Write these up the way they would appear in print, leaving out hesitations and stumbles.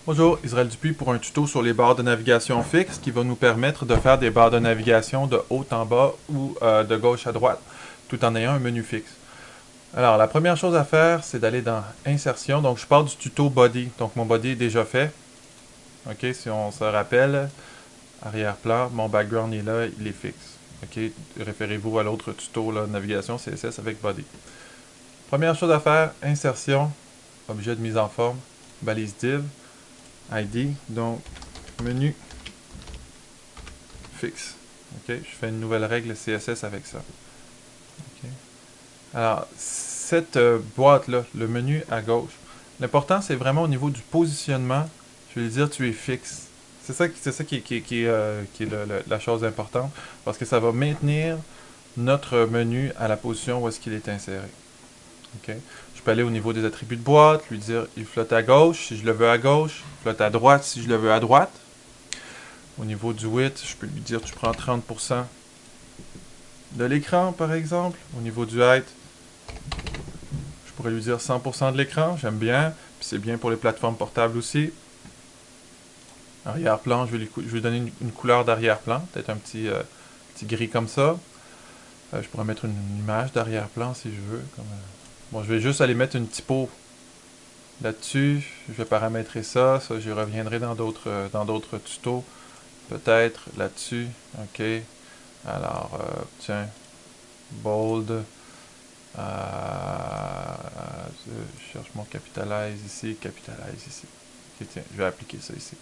Bonjour, Israël Dupuis pour un tuto sur les barres de navigation fixes qui va nous permettre de faire des barres de navigation de haut en bas ou de gauche à droite, tout en ayant un menu fixe. Alors, la première chose à faire, c'est d'aller dans Insertion. Donc, je pars du tuto Body. Donc, mon body est déjà fait. OK, si on se rappelle, arrière-plan, mon background est là, il est fixe. OK, référez-vous à l'autre tuto, là, navigation CSS avec Body. Première chose à faire, Insertion, objet de mise en forme, balise div. ID, donc menu fixe. Ok, je fais une nouvelle règle CSS avec ça. Okay. Alors, cette boîte-là, le menu à gauche, l'important c'est vraiment au niveau du positionnement, je vais lui dire tu es fixe. C'est ça qui est la chose importante, parce que ça va maintenir notre menu à la position où est-ce qu'il est inséré. Okay. Je peux aller au niveau des attributs de boîte, lui dire il flotte à gauche si je le veux à gauche, il flotte à droite si je le veux à droite. Au niveau du width, je peux lui dire tu prends 30% de l'écran par exemple. Au niveau du height, je pourrais lui dire 100% de l'écran, j'aime bien. Puis c'est bien pour les plateformes portables aussi. Arrière-plan, je vais lui donner une couleur d'arrière-plan, peut-être un petit gris comme ça. Je pourrais mettre une image d'arrière-plan si je veux. Bon, je vais juste aller mettre une typo là-dessus. Je vais paramétrer ça. Ça, j'y reviendrai dans d'autres tutos. Peut-être là-dessus. OK. Alors, tiens, bold. Je cherche mon capitalize ici. Okay, tiens, je vais appliquer ça ici.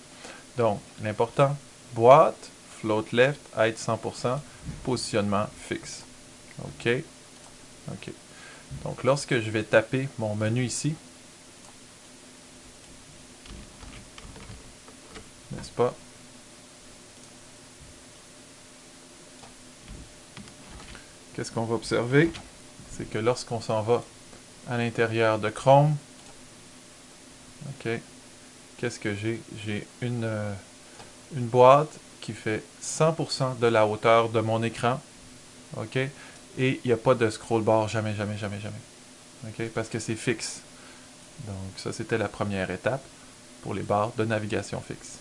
Donc, l'important, boîte, float left, height 100%, positionnement fixe. OK. OK. Donc, lorsque je vais taper mon menu ici, n'est-ce pas? Qu'est-ce qu'on va observer? C'est que lorsqu'on s'en va à l'intérieur de Chrome, OK, qu'est-ce que j'ai? J'ai une boîte qui fait 100% de la hauteur de mon écran, OK, et il n'y a pas de scroll bar, jamais, jamais, jamais, jamais, OK, parce que c'est fixe. Donc ça, c'était la première étape pour les barres de navigation fixe.